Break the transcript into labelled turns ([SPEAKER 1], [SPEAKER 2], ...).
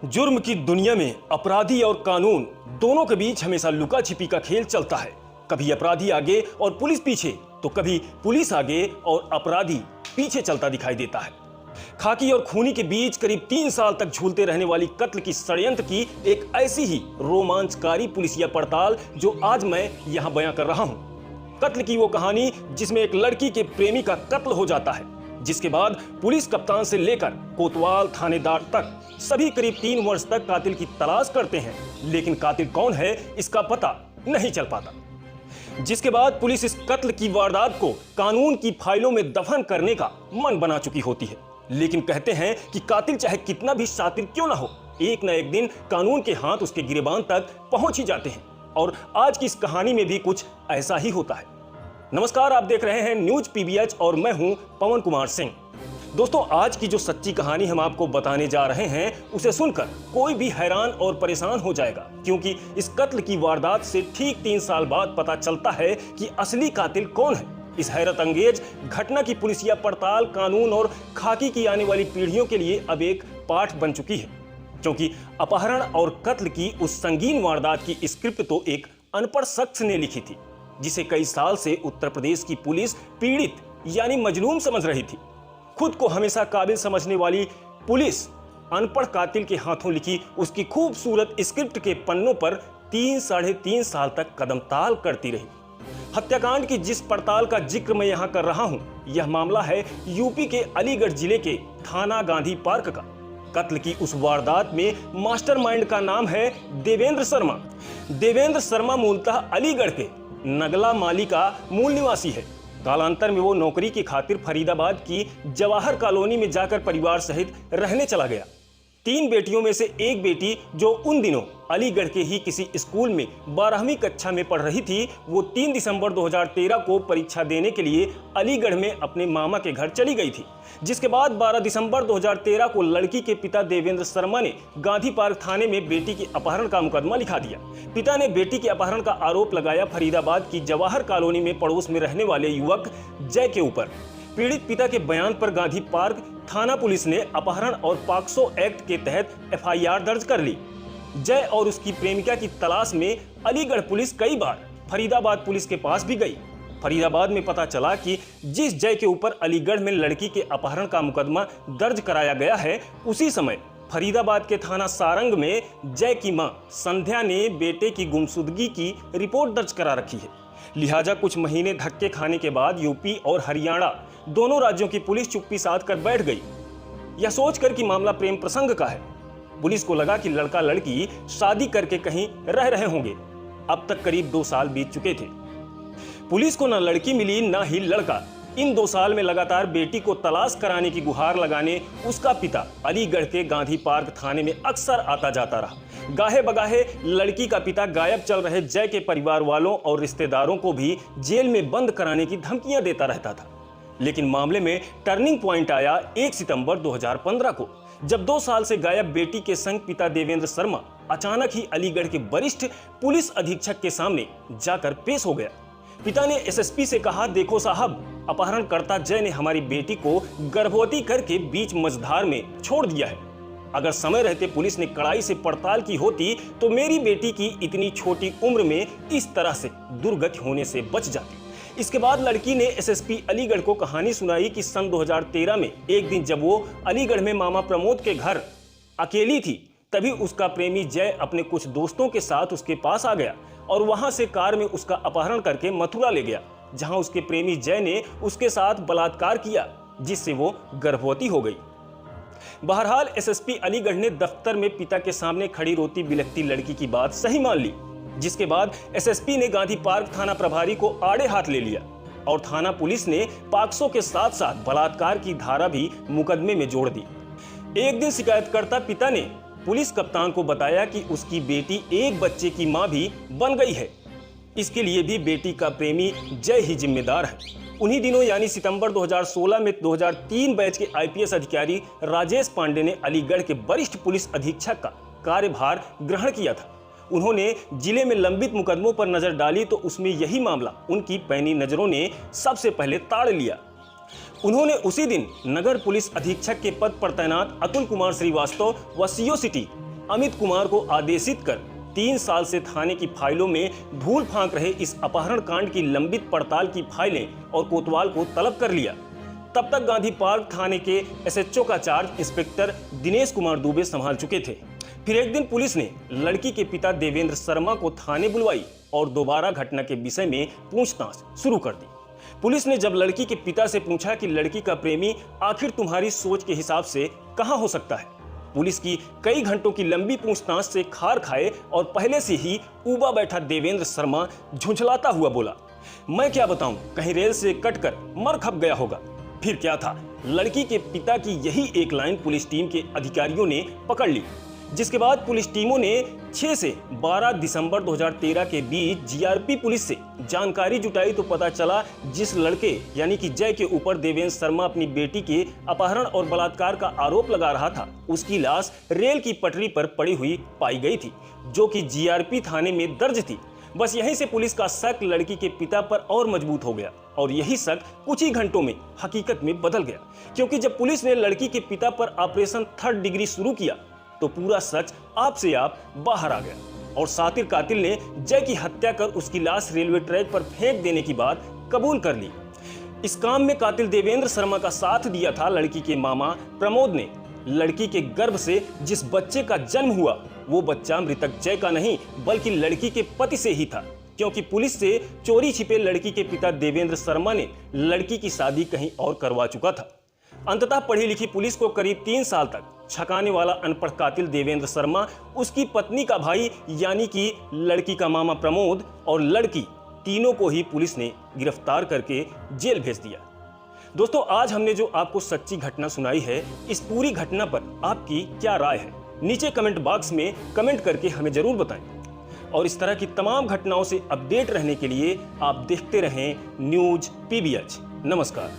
[SPEAKER 1] जुर्म की दुनिया में अपराधी और कानून दोनों के बीच हमेशा लुका छिपी का खेल चलता है। कभी अपराधी आगे और पुलिस पीछे, तो कभी पुलिस आगे और अपराधी पीछे चलता दिखाई देता है। खाकी और खूनी के बीच करीब 3 साल तक झूलते रहने वाली कत्ल की षड्यंत्र की एक ऐसी ही रोमांचकारी पुलिसिया पड़ताल जो आज मैं यहां बयां कर रहा हूं। कत्ल की वो कहानी जिसमें एक लड़की के प्रेमी का कत्ल हो जाता है, जिसके बाद पुलिस कप्तान से लेकर कोतवाल थानेदार तक सभी करीब 3 वर्ष तक कातिल की तलाश करते हैं, लेकिन कातिल कौन है इसका पता नहीं चल पाता। जिसके बाद पुलिस इस कत्ल की वारदात को कानून की फाइलों में दफन करने का मन बना चुकी होती है। लेकिन कहते हैं कि कातिल चाहे कितना भी शातिर क्यों ना हो, एक न एक दिन कानून के हाथ उसके गिरेबान तक पहुंच ही जाते हैं। और आज की इस कहानी में भी कुछ ऐसा ही होता है। नमस्कार, आप देख रहे हैं न्यूज पीबीएच और मैं हूं पवन कुमार सिंह। दोस्तों, आज की जो सच्ची कहानी हम आपको बताने जा रहे हैं उसे सुनकर कोई भी हैरान और परेशान हो जाएगा, क्योंकि इस कत्ल की वारदात से ठीक 3 साल बाद पता चलता है कि असली कातिल कौन है। इस हैरत अंगेज घटना की पुलिसिया पड़ताल कानून और खाकी की आने वाली पीढ़ियों के लिए अब एक पाठ बन चुकी है, क्योंकि अपहरण और कत्ल की उस संगीन वारदात की स्क्रिप्ट तो एक अनपढ़ शख्स ने लिखी थी, जिसे कई साल से उत्तर प्रदेश की पुलिस पीड़ित यानी मजलूम समझ रही थी। खुद को हमेशा काबिल समझने वाली पुलिस अनपढ़ कातिल के हाथों लिखी उसकी खूबसूरत स्क्रिप्ट के पन्नों पर 3 साढ़े 3 साल तक कदमताल करती रही। हत्याकांड की जिस पड़ताल का जिक्र मैं यहां कर रहा हूं, यह मामला है यूपी के अलीगढ़ जिले के थाना गांधी पार्क का। कत्ल की उस वारदात में मास्टरमाइंड का नाम है देवेंद्र शर्मा। देवेंद्र शर्मा मूलतः अलीगढ़ के नगला माली का मूल निवासी है। कालांतर में वो नौकरी की खातिर फरीदाबाद की जवाहर कॉलोनी में जाकर परिवार सहित रहने चला गया। 3 बेटियों में से एक बेटी जो उन दिनों अलीगढ़ के ही किसी स्कूल में 12वीं कक्षा में पढ़ रही थी, वो 3 दिसंबर 2013 को परीक्षा देने के लिए अलीगढ़ में अपने मामा के घर चली गई थी। जिसके बाद 12 दिसंबर 2013 को लड़की के पिता देवेंद्र शर्मा ने गांधी पार्क थाने में बेटी के अपहरण का मुकदमा लिखा दिया। पिता ने बेटी के अपहरण का आरोप लगाया फरीदाबाद की जवाहर कॉलोनी में पड़ोस में रहने वाले युवक जय के ऊपर। पीड़ित पिता के बयान पर गांधी पार्क थाना पुलिस ने अपहरण और पॉक्सो एक्ट के तहत एफआईआर दर्ज कर ली। जय और उसकी प्रेमिका की तलाश में अलीगढ़ पुलिस कई बार फरीदाबाद पुलिस के पास भी गई। फरीदाबाद में पता चला कि जिस जय के ऊपर अलीगढ़ में लड़की के अपहरण का मुकदमा दर्ज कराया गया है, उसी समय फरीदाबाद के थाना सारंग में जय की मां संध्या ने बेटे की गुमशुदगी की रिपोर्ट दर्ज करा रखी है। लिहाजा कुछ महीने धक्के खाने के बाद यूपी और हरियाणा दोनों राज्यों की पुलिस चुप्पी साध कर बैठ गई, यह सोचकर कि मामला प्रेम प्रसंग का है। पुलिस को लगा कि लड़का लड़की शादी करके कहीं रह रहे होंगे। अब तक करीब 2 साल बीत चुके थे। पुलिस को न लड़की मिली न ही लड़का। इन 2 साल में लगातार बेटी को तलाश कराने की गुहार लगाने उसका पिता अलीगढ़ के गांधी पार्क थाने में अक्सर आता जाता रहा। गाहे बगाहे लड़की का पिता गायब चल रहे जय के परिवार वालों और रिश्तेदारों को भी जेल में बंद कराने की धमकियां देता रहता था। लेकिन मामले में टर्निंग पॉइंट आया 1 सितंबर 2015 को, जब 2 साल से गायब बेटी के संग पिता देवेंद्र शर्मा अचानक ही अलीगढ़ के वरिष्ठ पुलिस अधीक्षक के सामने जाकर पेश हो गया। पिता ने एसएसपी से कहा, देखो साहब, अपहरणकर्ता जय ने हमारी बेटी को गर्भवती करके बीच मझधार में छोड़ दिया है। अगर समय रहते पुलिस ने कड़ाई से पड़ताल की होती तो मेरी बेटी की इतनी छोटी उम्र में इस तरह से दुर्गति होने से बच जाती। इसके बाद लड़की ने एसएसपी अलीगढ़ को कहानी सुनाई कि सन 2013 में एक दिन जब वो अलीगढ़ में मामा प्रमोद के घर अकेली थी, तभी उसका प्रेमी जय अपने कुछ दोस्तों के साथ उसके पास आ गया और वहां से कार में उसका अपहरण करके मथुरा ले गया, जहां उसके प्रेमी जय ने उसके साथ बलात्कार किया, जिससे वो गर्भवती हो गई। बहरहाल एसएसपी अलीगढ़ ने दफ्तर में पिता के सामने खड़ी रोती बिलखती लड़की की बात सही मान ली, जिसके बाद एसएसपी ने गांधी पार्क थाना प्रभारी को आड़े हाथ ले लिया और थाना पुलिस ने पॉक्सो के साथ साथ बलात्कार की धारा भी मुकदमे में जोड़ दी। एक दिन शिकायतकर्ता पिता ने पुलिस कप्तान को बताया कि उसकी बेटी एक बच्चे की मां भी बन गई है। इसके लिए भी बेटी का प्रेमी जय ही जिम्मेदार है। उन्हीं दिनों यानी सितंबर 2016 में 2003 बैच के आईपीएस अधिकारी राजेश पांडे ने अलीगढ़ के वरिष्ठ पुलिस अधीक्षक का कार्यभार ग्रहण किया था। उन्होंने जिले में लंबित मुकदमों पर नजर डाली तो उसमें यही मामला उनकी पैनी नजरों ने सबसे पहले ताड़ लिया। उन्होंने उसी दिन नगर पुलिस अधीक्षक के पद पर तैनात अतुल कुमार श्रीवास्तव व सीओ सिटी अमित कुमार को आदेशित कर 3 साल से थाने की फाइलों में धूल फांक रहे इस अपहरण कांड की लंबित पड़ताल की फाइलें और कोतवाल को तलब कर लिया। तब तक गांधी पार्क थाने के एसएचओ का चार्ज इंस्पेक्टर दिनेश कुमार दुबे संभाल चुके थे। फिर एक दिन पुलिस ने लड़की के पिता देवेंद्र शर्मा को थाने बुलवाई और दोबारा घटना के विषय में पूछताछ शुरू कर दी। पुलिस ने जब लड़की के पिता से पूछा कि लड़की का प्रेमी आखिर तुम्हारी सोच के हिसाब से कहां हो सकता है, पुलिस की कई घंटों की लंबी पूछताछ से खार खाए और पहले से ही ऊबा बैठा देवेंद्र शर्मा झुंझलाता हुआ बोला, मैं क्या बताऊं, कहीं रेल से कटकर मर खप गया होगा। फिर क्या था, लड़की के पिता की यही एक लाइन पुलिस टीम के अधिकारियों ने पकड़ ली, जिसके बाद पुलिस टीमों ने 6 से 12 दिसंबर 2013 के बीच जीआरपी पुलिस से जानकारी जुटाई तो पता चला जिस लड़के यानी कि जय के ऊपर देवेंद्र शर्मा अपनी बेटी के अपहरण और बलात्कार का आरोप लगा रहा था, उसकी लाश रेल की पटरी पर पड़ी हुई पाई गई थी, जो कि जीआरपी थाने में दर्ज थी। बस यहीं से पुलिस का शक लड़की के पिता पर और मजबूत हो गया और यही शक कुछ ही घंटों में हकीकत में बदल गया, क्योंकि जब पुलिस ने लड़की के पिता पर ऑपरेशन 3rd डिग्री शुरू किया तो पूरा सच आप से आप बाहर आ गया और सातिर कातिल ने जय की हत्या कर उसकी लाश रेलवे ट्रैक पर फेंक देने की बात कबूल कर ली। इस काम में कातिल देवेंद्र शर्मा का साथ दिया था लड़की के मामा प्रमोद ने। लड़की के गर्भ से जिस बच्चे का जन्म हुआ वो बच्चा मृतक जय का नहीं बल्कि लड़की के पति से ही था, क्योंकि पुलिस से चोरी छिपे लड़की के पिता देवेंद्र शर्मा ने लड़की की शादी कहीं और करवा चुका था। अंततः पढ़ी लिखी पुलिस को करीब 3 साल तक छकाने वाला अनपढ़ कातिल देवेंद्र शर्मा, उसकी पत्नी का भाई यानी कि लड़की का मामा प्रमोद और लड़की, तीनों को ही पुलिस ने गिरफ्तार करके जेल भेज दिया। दोस्तों, आज हमने जो आपको सच्ची घटना सुनाई है, इस पूरी घटना पर आपकी क्या राय है, नीचे कमेंट बॉक्स में कमेंट करके हमें जरूर बताएं। और इस तरह की तमाम घटनाओं से अपडेट रहने के लिए आप देखते रहें न्यूज PBH। नमस्कार।